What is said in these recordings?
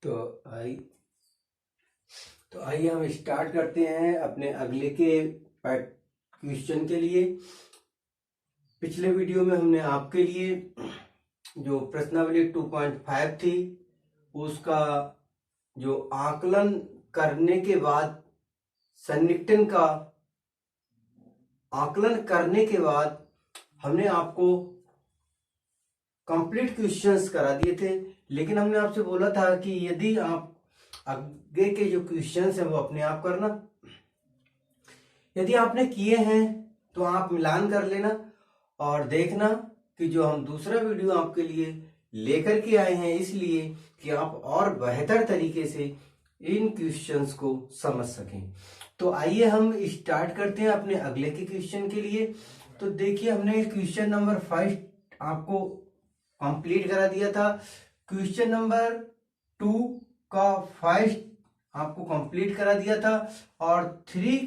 तो आई तो आइए हम स्टार्ट करते हैं अपने अगले के क्वेश्चन के लिए। पिछले वीडियो में हमने आपके लिए जो प्रश्नावली 2.5 थी उसका जो आकलन करने के बाद सन्निकटन का आकलन करने के बाद हमने आपको कंप्लीट क्वेश्चंस करा दिए थे, लेकिन हमने आपसे बोला था कि यदि आप आगे के जो क्वेश्चंस हैं वो अपने आप करना। यदि आपने किए हैं तो आप मिलान कर लेना और देखना कि जो हम दूसरा वीडियो आपके लिए लेकर के आए हैं इसलिए कि आप और बेहतर तरीके से इन क्वेश्चंस को समझ सकें। तो आइए हम स्टार्ट करते हैं अपने अगले के क्वेश्चन के लिए। तो देखिए, हमने क्वेश्चन नंबर 5 आपको कंप्लीट करा दिया था। क्वेश्चन नंबर 2 का 5 आपको कंप्लीट करा दिया था और 3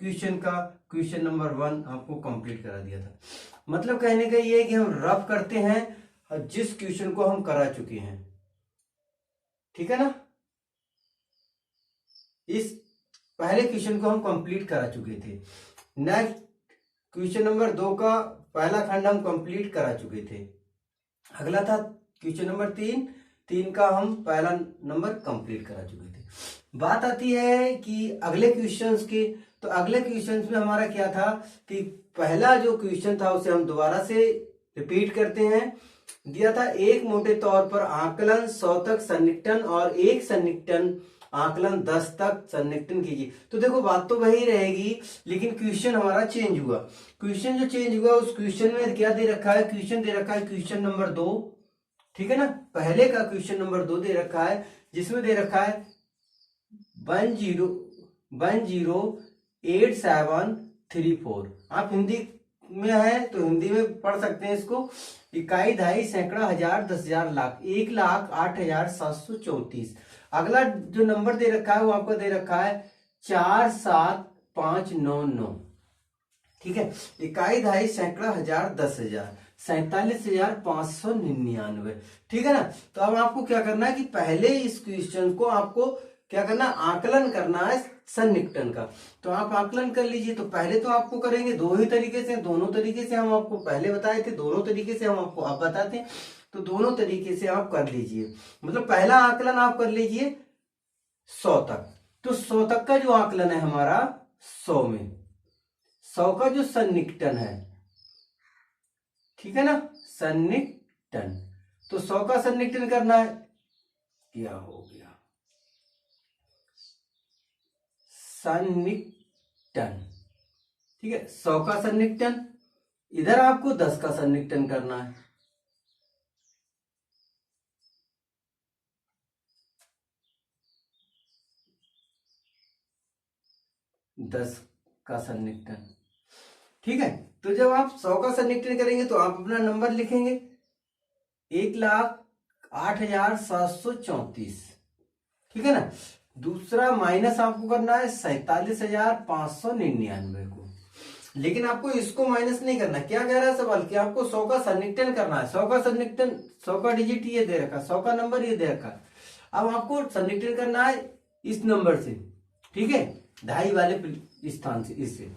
क्वेश्चन का क्वेश्चन नंबर 1 आपको कंप्लीट करा दिया था। मतलब कहने का ये है कि हम रफ करते हैं जिस क्वेश्चन को हम करा चुके हैं, ठीक है ना। इस पहले क्वेश्चन को हम कंप्लीट करा चुके थे। नेक्स्ट क्वेश्चन नंबर 2 का पहला खंड हम कंप्लीट करा चुके थे। अगला था क्वेश्चन नंबर 3 का हम पहला नंबर कंप्लीट करा चुके थे। बात आती है कि अगले क्वेश्चंस की। तो अगले क्वेश्चंस में हमारा क्या था कि पहला जो क्वेश्चन था उसे हम दोबारा से रिपीट करते हैं। दिया था एक मोटे तौर पर आकलन 100 तक सन्निकटन और एक सन्निकटन आकलन 10 तक सन्निकटन कीजिए। तो देखो, बात तो वही रहेगी लेकिन क्वेश्चन हमारा चेंज हुआ। क्वेश्चन जो चेंज हुआ उस क्वेश्चन में क्या दे रखा है, क्वेश्चन दे रखा है क्वेश्चन नंबर 2, ठीक है ना। पहले का क्वेश्चन नंबर 2 दे रखा है जिसमें दे रखा है 108734। आप हिंदी में है तो हिंदी में पढ़ सकते हैं इसको। इकाई, दहाई, सैकड़ा, हजार, 10,000, लाख, 1,08,734। अगला जो नंबर दे रखा है वो आपको दे रखा है 47599, ठीक है। इकाई, दहाई, सैकड़ा, हजार, 10,000, 47,599, ठीक है ना। तो अब आपको क्या करना है कि पहले इस क्वेश्चन को आपको क्या करना, आकलन करना है सन्निकटन का। तो आप आकलन कर लीजिए। तो पहले तो आपको करेंगे दो ही तरीके से, दोनों तरीके से हम आपको पहले बताए थे, दोनों तरीके से हम आपको अब बताते हैं। तो दोनों तरीके से आप कर लीजिए। मतलब पहला आकलन आप कर लीजिए 100 तक। तो 100 तक का जो आकलन है हमारा 100 में 100 का जो सन्निकटन है, ठीक है ना, सन्निकटन। तो 100 का सन्निकटन करना है। क्या हो गया, सन्निकटन, ठीक है। 100 का सन्निकटन, इधर आपको 10 का सन्निकटन करना है। 10 का सन्निकटन, ठीक है। तो जब आप 100 का सन्निकटन करेंगे तो आप अपना नंबर लिखेंगे 1,08,734, ठीक है ना। दूसरा माइनस आपको करना है 47,599 को। लेकिन आपको इसको माइनस नहीं करना। क्या कह रहा है सवाल कि आपको 100 का सन्निकटन करना है। 100 का सन्निकटन, 100 का डिजिट ये दे रखा है, 100 का नंबर ये दे रखा है। अब आपको सन्निकटन करना है इस नंबर से, ठीक है, ढाई वाले स्थान से, इससे।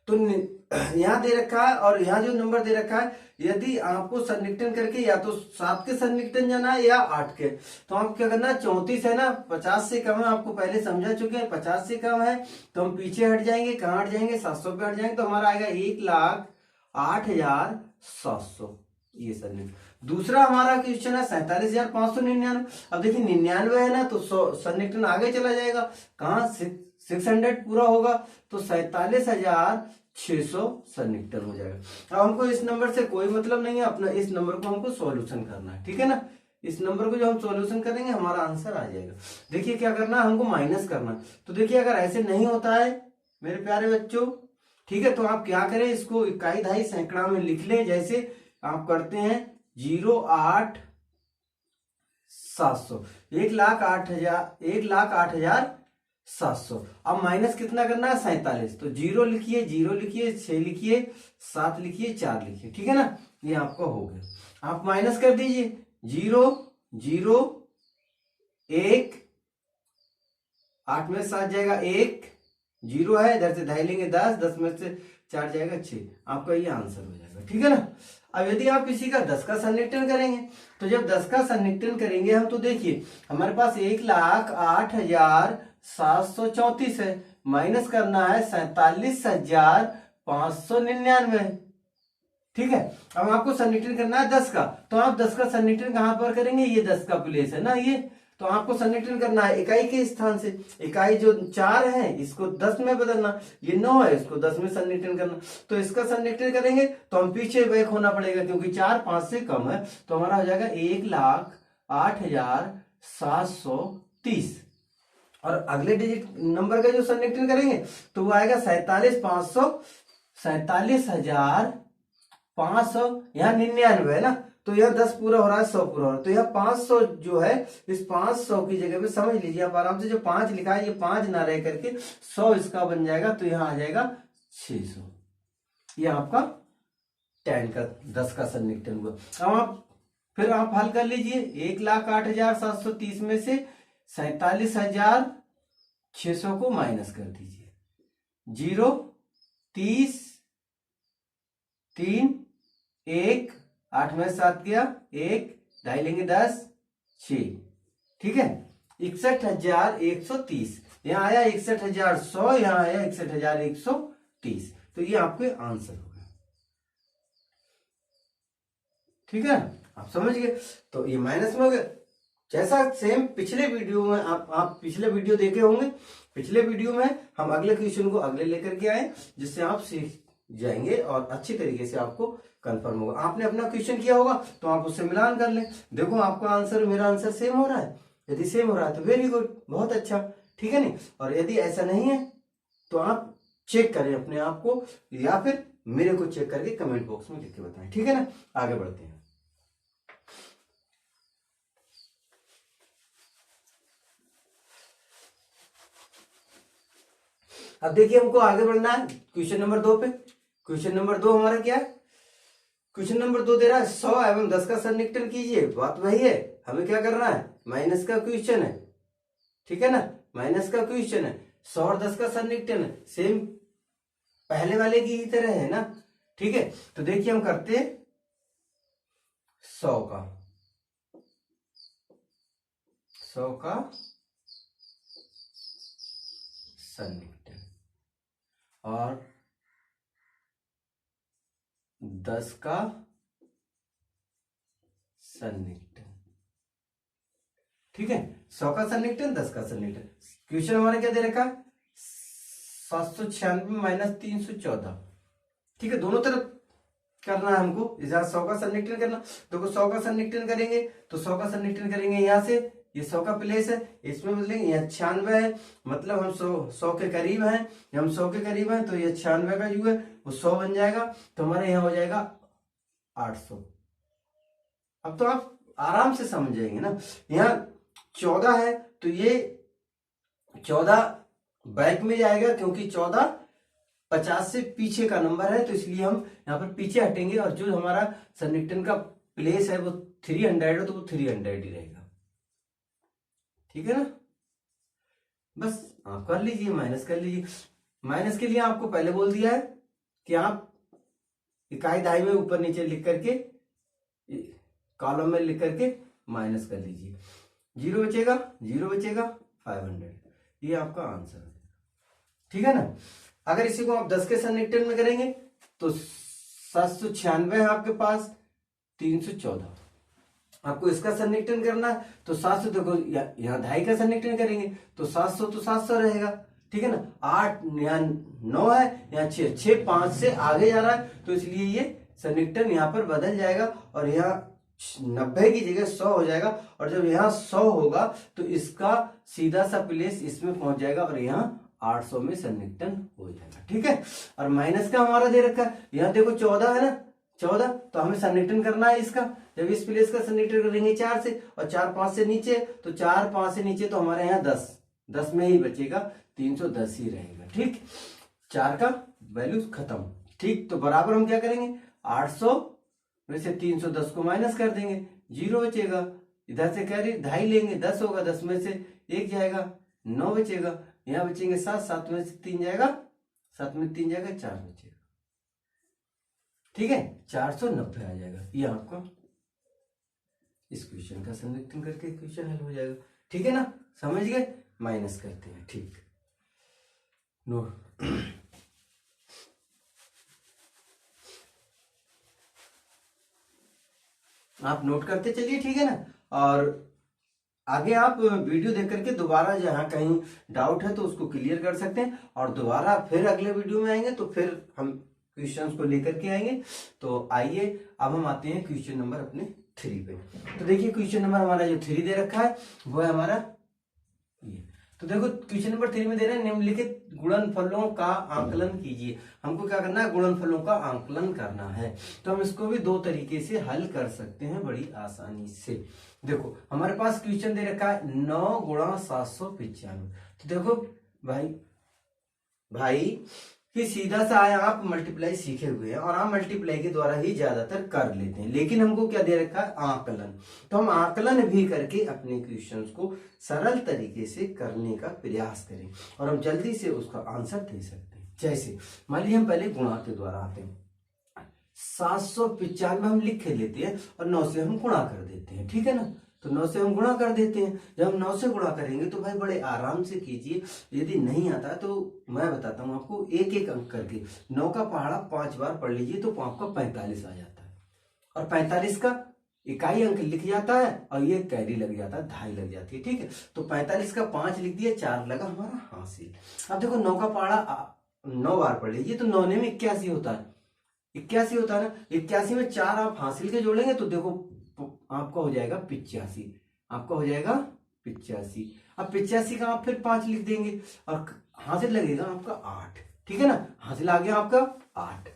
तो यहां दे रखा है और यहां जो नंबर दे रखा है, यदि आपको सन्निकटन करके या तो 7 के सन्निकटन जाना है या 8 के, तो आप क्या करना, 34 है ना, 50 से कम है, आपको पहले समझा चुके हैं। 50 से कम है तो हम पीछे हट जाएंगे। कहां हट जाएंगे, 700 पे हट जाएंगे। तो हमारा आएगा 1,08,700, ये सन्निकटन। दूसरा हमारा क्वेश्चन है 47,599। अब देखिए 99 है ना, तो सन्निकटन आगे चला जाएगा। कहां 600 पूरा होगा तो 47,600 सन्निकटन हो जाएगा। अब हमको इस नंबर से कोई मतलब नहीं है, अपना इस नंबर को हमको सॉल्यूशन करना है, ठीक है ना। इस नंबर को जो हम सॉल्यूशन करेंगे हमारा आंसर आ जाएगा। देखिए क्या करना है, हमको माइनस करना है। तो देखिए अगर ऐसे नहीं होता है मेरे प्यारे बच्चों, ठीक है, तो आप क्या करें, इसको इकाई, दहाई, सैकड़ा में लिख लें। जैसे आप करते हैं 0,08,700, 1,08,700। अब माइनस कितना करना है, 47। तो 0 लिखिए, 0 लिखिए, 6 लिखिए, 7 लिखिए, 4 लिखिए, ठीक है ना। ये आपका हो गया। आप माइनस कर दीजिए 0, 0, एक, 8 में से 7 जाएगा 1, 0 है, इधर से ढाई लेंगे 10, 10 में से 4 जाएगा 6। आपका ये आंसर हो जाएगा, ठीक है ना। अब यदि आप इसी का 10 का सन्निकटन करेंगे, तो जब 10 का सन्निकटन करेंगे हम, तो देखिए हमारे पास 1,08,734 है, माइनस करना है 47,599, ठीक है। अब आपको सन्निकटन करना है 10 का, तो आप 10 का सन्निकटन कहां पर करेंगे, ये 10 का प्लेस है ना ये, तो आपको सन्निकटन करना है इकाई के स्थान से। इकाई जो 4 है इसको 10 में बदलना, ये 9 है इसको 10 में सन्निकटन करना। तो इसका सन्निकटन करेंगे तो हम पीछे बैक होना पड़ेगा, क्योंकि 4 5 से कम है, तो हमारा हो जाएगा 1,08,730। और अगले डिजिट नंबर का जो सन्निकटन करेंगे तो वो आएगा 47,500, यहाँ 99 है ना, तो यह 10 पूरा हो रहा है, 100 पूरा हो रहा है, तो यह 500 जो है, इस 500 की जगह पे समझ लीजिए आप आराम से, जो 5 लिखा है ये 5 ना रह करके 100 इसका बन जाएगा, तो यहाँ आ जाएगा 600। ये आपका 10 का 10 का सन्निकटन हुआ। अब आप फिर आप हल कर लीजिए, 1,08,730 में से 47,600 को माइनस कर दीजिए, 0, 30, 3, 1, 8 में 7 गया 1, ढाई लेंगे 10, 6, ठीक है। 61,130 यहाँ आया, 61,100 यहाँ आया, 61,130, तो ये आपके आंसर हो गए, ठीक है, आप समझ गए। तो ये माइनस में हो गया, जैसा सेम पिछले वीडियो में आप पिछले वीडियो देखे होंगे, पिछले वीडियो में हम अगले क्वेश्चन को अगले लेकर के आए, जिससे आप सीख जाएंगे और अच्छी तरीके से आपको कंफर्म होगा। आपने अपना क्वेश्चन किया होगा तो आप उससे मिलान कर लें, देखो आपका आंसर मेरा आंसर सेम हो रहा है, यदि सेम हो रहा है तो वेरी गुड, बहुत अच्छा, ठीक है नहीं। और यदि ऐसा नहीं है तो आप चेक करें अपने आप को, या फिर मेरे को चेक करके कमेंट बॉक्स में लिख के बताएं, ठीक है ना। आगे बढ़ते हैं। अब देखिए हमको आगे बढ़ना है क्वेश्चन नंबर 2 पे। क्वेश्चन नंबर 2 हमारा क्या है, क्वेश्चन नंबर 2 दे रहा है 100 एवं 10 का सन्निकटन कीजिए। बात वही है, हमें क्या करना है, माइनस का क्वेश्चन है, ठीक है ना, माइनस का क्वेश्चन है, 100 और 10 का सन्निकटन है, सेम पहले वाले की ही तरह है ना, ठीक है। तो देखिए हम करते 100 का सन्निकटन और 10 का सन्निकटन, ठीक है। 100 का सन्निकटन, 10 का सन्निकटन। क्वेश्चन हमारा क्या दे रखा है, 796 माइनस 314, ठीक है, दोनों तरफ करना है हमको। इधर 100 का सन्निकटन करना, देखो 100 का सन्निकटन करेंगे तो 100 का सन्निकटन करेंगे यहाँ से, ये 100 का प्लेस है, इसमें बदलेंगे, यहाँ 96 है, मतलब हम 100 के करीब हैं, हम 100 के करीब हैं, तो ये 96 का जो है वो 100 बन जाएगा, तो हमारे यहाँ हो जाएगा 800। अब तो आप आराम से समझ जाएंगे ना। यहाँ 14 है तो ये 14 बैक में जाएगा, क्योंकि 14 50 से पीछे का नंबर है, तो इसलिए हम यहाँ पर पीछे हटेंगे, और जो हमारा सन्निकटन का प्लेस है वो 300 है, तो वो 300 ही रहेगा, ठीक है ना। बस आप कर लीजिए, माइनस कर लीजिए। माइनस के लिए आपको पहले बोल दिया है कि आप इकाई दहाई में ऊपर नीचे लिख करके, कॉलम में लिख करके माइनस कर लीजिए, 0 बचेगा, 0 बचेगा, 500, ये आपका आंसर है, ठीक है ना। अगर इसी को आप 10 के सन्निकटन में करेंगे तो 796 है आपके पास, 314। आपको इसका सन्निकटन करना है तो 700, देखो यहाँ ढाई का सन्निकटन करेंगे तो 700 तो 700 रहेगा, ठीक है ना। 8 यहाँ 9 है, यहाँ 6 5 से आगे जा रहा है, तो इसलिए ये सन्निकटन यहाँ पर बदल जाएगा, और यहाँ 90 की जगह 100 हो जाएगा, और जब यहाँ 100 होगा तो इसका सीधा सा प्लेस इसमें पहुंच जाएगा, और यहाँ 800 में सन्निकटन हो जाएगा, ठीक है। और माइनस का हमारा दे रखा है, यहाँ देखो 14 है ना, 14, तो हमें सन्निकटन करना है इसका। जब इस प्लेस का सन्निकटन करेंगे 4 से, और 4 5 से नीचे, तो 4 5 से नीचे तो हमारे यहाँ 10 में ही बचेगा, 310 ही रहेगा, ठीक। 4 का वैल्यू खत्म, ठीक। तो बराबर हम क्या करेंगे, 800 में से 310 को माइनस कर देंगे, 0 बचेगा, इधर से कैरी 2.5 लेंगे, 10 होगा, 10 में से 1 जाएगा, 9 बचेगा, यहाँ बचेंगे 7, 7 में से 3 जाएगा, 7 में 3 जाएगा, 4 बचेगा। ठीक है, 490 आ जाएगा। ये आपका इस क्वेश्चन का संरक्षण करके क्वेश्चन हल हो जाएगा। ठीक है ना, समझ गए? माइनस करते हैं। ठीक, नोट आप नोट करते चलिए। ठीक है ना, और आगे आप वीडियो देख करके दोबारा जहां कहीं डाउट है तो उसको क्लियर कर सकते हैं, और दोबारा फिर अगले वीडियो में आएंगे तो फिर हम क्वेश्चंस को लेकर के आएंगे। तो आइए अब हम आते हैं क्वेश्चन नंबर अपने 3 पे। तो देखिए क्वेश्चन नंबर हमारा जो 3 दे रखा है वो है हमारा ये। तो देखो क्वेश्चन नंबर 3 में दे रहे हैं निम्नलिखित गुणनफलों का आंकलन कीजिए। हमको क्या करना है? गुणनफलों का आंकलन करना है। तो हम इसको भी 2 तरीके से हल कर सकते हैं बड़ी आसानी से। देखो हमारे पास क्वेश्चन दे रखा है 9 गुणा 795। तो देखो भाई कि सीधा सा आया, आप मल्टीप्लाई सीखे हुए हैं और आप मल्टीप्लाई के द्वारा ही ज्यादातर कर लेते हैं, लेकिन हमको क्या दे रखा है? आंकलन। तो हम आंकलन भी करके अपने क्वेश्चंस को सरल तरीके से करने का प्रयास करें और हम जल्दी से उसका आंसर दे सकते हैं। जैसे मान लीजिए हम पहले गुणा के द्वारा आते हैं, 795 हम लिख के लेते हैं और 9 से हम गुणा कर देते हैं। ठीक है ना, तो 9 से हम गुणा कर देते हैं। जब हम 9 से गुणा करेंगे तो भाई बड़े आराम से कीजिए, यदि नहीं आता है तो मैं बताता हूँ आपको, एक एक अंक करके 9 का पहाड़ा 5 बार पढ़ लीजिए तो आपका 45 आ जाता है, और 45 का इकाई अंक लिख जाता है और ये कैरी लग जाता है, 2.5 लग जाती है। ठीक है, तो 45 का 5 लिख दिया, 4 लगा हमारा हासिल। अब देखो 9 का पहाड़ा 9 बार पढ़ लीजिए तो 9 में 81 होता है, 81 होता है ना। 81 में 4 आप हासिल के जोड़ेंगे तो देखो आपका हो जाएगा 85, आपका हो जाएगा 85। अब 85 का आप फिर 5 लिख देंगे और हासिल लगेगा आपका 8। ठीक है ना, हासिल आ गया आपका 8।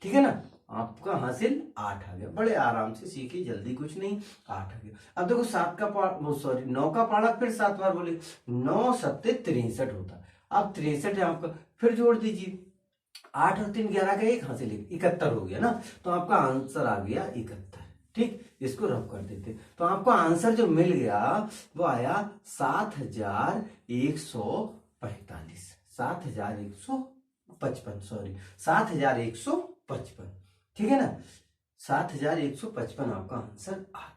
ठीक है ना, आपका हासिल 8 आ गया। बड़े आराम से सीखिए, जल्दी कुछ नहीं, 8 आ गया। अब देखो 9 का पाड़ा फिर 7 बार बोले, 9 7 63 होता। अब 63 है आपका, फिर जोड़ दीजिए, 8 और 3 11 का 1 हासिल 71 हो गया ना, तो आपका आंसर आ गया 71। ठीक, इसको रफ कर देते, तो आपको आंसर जो मिल गया वो आया 7145, 7155, सॉरी 7155। ठीक है ना, 7155 आपका आंसर आ गया।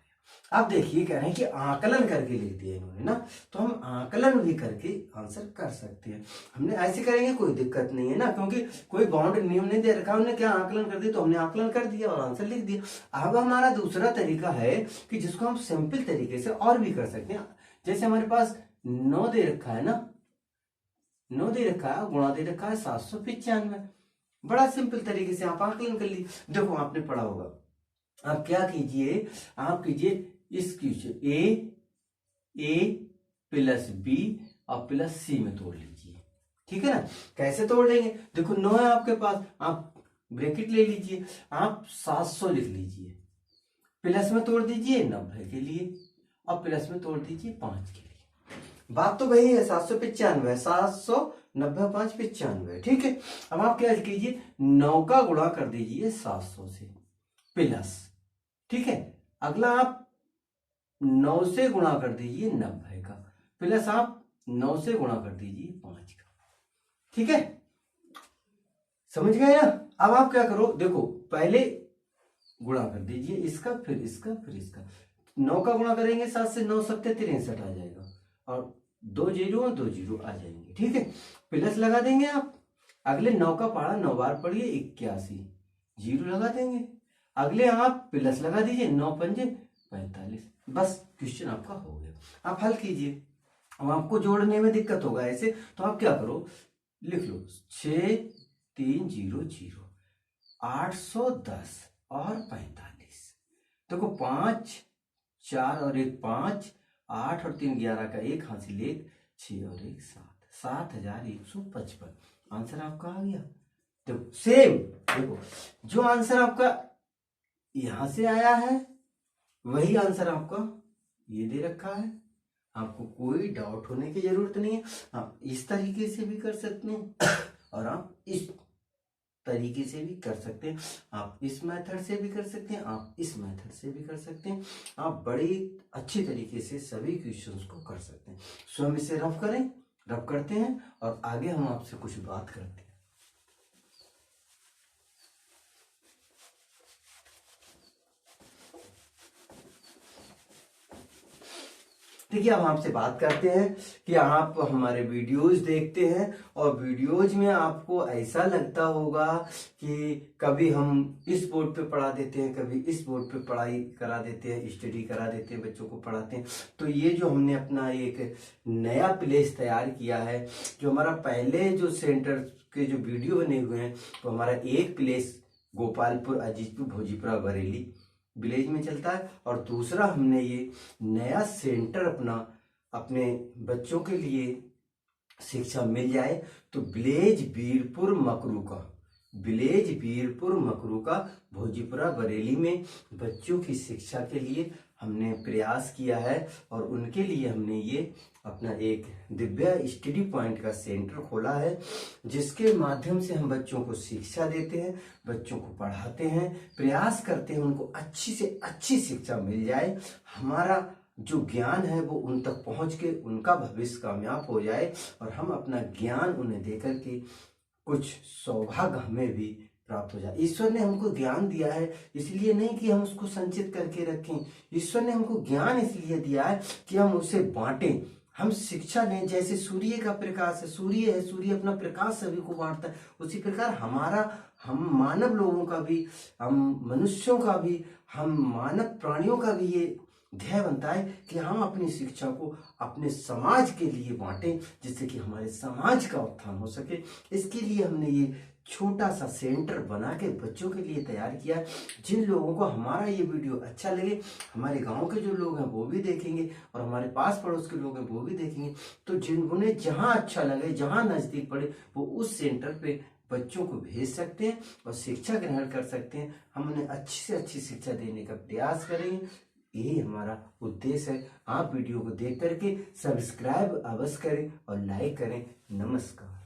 अब देखिए कह रहे हैं कि आकलन करके लिख दिया इन्होंने ना, तो हम आकलन भी करके आंसर कर सकते हैं। हमने ऐसे करेंगे कोई दिक्कत नहीं है ना, क्योंकि कोई बाउंड नियम नहीं दे रखा, हमने क्या आकलन कर दिया तो हमने आकलन कर दिया और आंसर लिख दिया। अब हमारा दूसरा तरीका है कि जिसको हम सिंपल तरीके से और भी कर सकते हैं। जैसे हमारे पास 9 दे रखा है ना, 9 दे रखा है, गुणा दे रखा है 795। बड़ा सिंपल तरीके से आप आकलन कर लीजिए। देखो आपने पढ़ा होगा, आप क्या कीजिए, आप कीजिए इस क्वेश्चन ए प्लस बी और प्लस सी में तोड़ लीजिए। ठीक है ना, कैसे तोड़ लेंगे? देखो 9 है आपके पास, आप ब्रैकेट ले लीजिए, आप 700 लिख लीजिए, प्लस में तोड़ दीजिए 90 के लिए और प्लस में तोड़ दीजिए 5 के लिए। बात तो वही है, 795, 790 5 95। ठीक है, अब आप क्या कीजिए, 9 का गुणा कर दीजिए 700 से प्लस। ठीक है, अगला आप 9 से गुणा कर दीजिए 90 का, प्लस आप 9 से गुणा कर दीजिए 5 का। ठीक है, समझ गए ना? अब आप क्या करो, देखो पहले गुणा कर दीजिए इसका, फिर इसका, फिर इसका। 9 का गुणा करेंगे 7 से, 9 7 63 आ जाएगा और 2 0 और 2 0 आ जाएंगे। ठीक है, प्लस लगा देंगे आप। अगले 9 का पहाड़ा 9 बार पढ़िए, 81, 0 लगा देंगे। अगले आप प्लस लगा दीजिए, 9 पंजे 45। बस क्वेश्चन आपका हो गया। आप हल कीजिए। अब आपको जोड़ने में दिक्कत होगा ऐसे, तो आप क्या करो, लिख लो 6300 810 और 45। देखो 5 4 और 1 5, 8 और 3 11 का 1 हासिल 1, 6 और 1 7, 7155 आंसर आपका आ गया। देखो सेम, देखो जो आंसर आपका यहां से आया है वही आंसर आपका ये दे रखा है। आपको कोई डाउट होने की जरूरत नहीं है, आप इस तरीके से भी कर सकते हैं और आप इस तरीके से भी कर सकते हैं। आप इस मेथड से भी कर सकते हैं, आप इस मेथड से भी कर सकते हैं। आप बड़ी अच्छी तरीके से सभी क्वेश्चंस को कर सकते हैं। सो हम इसे रफ करें, रफ करते हैं और आगे हम आपसे कुछ बात करते हैं। देखिए, अब आपसे बात करते हैं कि आप हमारे वीडियोस देखते हैं और वीडियोज में आपको ऐसा लगता होगा कि कभी हम इस बोर्ड पे पढ़ा देते हैं, कभी इस बोर्ड पे पढ़ाई करा देते हैं, स्टडी करा देते हैं, बच्चों को पढ़ाते हैं। तो ये जो हमने अपना एक नया प्लेस तैयार किया है, जो हमारा पहले जो सेंटर के जो वीडियो बने हुए हैं, तो हमारा एक प्लेस गोपालपुर, अजीतपुर, भोजीपुरा, बरेली विलेज में चलता है और दूसरा हमने ये नया सेंटर अपना अपने बच्चों के लिए शिक्षा मिल जाए तो विलेज वीरपुर मकरूका, विलेज वीरपुर मकरूका, भोजीपुरा, बरेली में बच्चों की शिक्षा के लिए हमने प्रयास किया है और उनके लिए हमने ये अपना एक दिव्या स्टडी पॉइंट का सेंटर खोला है, जिसके माध्यम से हम बच्चों को शिक्षा देते हैं, बच्चों को पढ़ाते हैं, प्रयास करते हैं उनको अच्छी से अच्छी शिक्षा मिल जाए, हमारा जो ज्ञान है वो उन तक पहुंच के उनका भविष्य कामयाब हो जाए और हम अपना ज्ञान उन्हें देकर के कुछ सौभाग्य हमें भी प्राप्त हो जाए। ईश्वर ने हमको ज्ञान दिया है इसलिए नहीं कि हम उसको संचित करके रखें, ईश्वर ने हमको ज्ञान इसलिए दिया है कि हम उसे बांटें, हम शिक्षा लें। जैसे सूर्य का प्रकाश है, सूर्य है, सूर्य अपना प्रकाश सभी को बांटता है, उसी प्रकार हम मानव लोगों का भी, हम मनुष्यों का भी, हम मानव प्राणियों का भी ये ध्येय बनता है कि हम अपनी शिक्षा को अपने समाज के लिए बांटें, जिससे कि हमारे समाज का उत्थान हो सके। इसके लिए हमने ये छोटा सा सेंटर बना के बच्चों के लिए तैयार किया है। जिन लोगों को हमारा ये वीडियो अच्छा लगे, हमारे गांव के जो लोग हैं वो भी देखेंगे और हमारे पास पड़ोस के लोग हैं वो भी देखेंगे, तो जिन्होंने जहां अच्छा लगे, जहां नजदीक पड़े, वो उस सेंटर पे बच्चों को भेज सकते हैं और शिक्षा ग्रहण कर सकते हैं। हम उन्हें अच्छी से अच्छी शिक्षा देने का प्रयास करेंगे, यही हमारा उद्देश्य है। आप वीडियो को देख करके सब्सक्राइब अवश्य करें और लाइक करें। नमस्कार।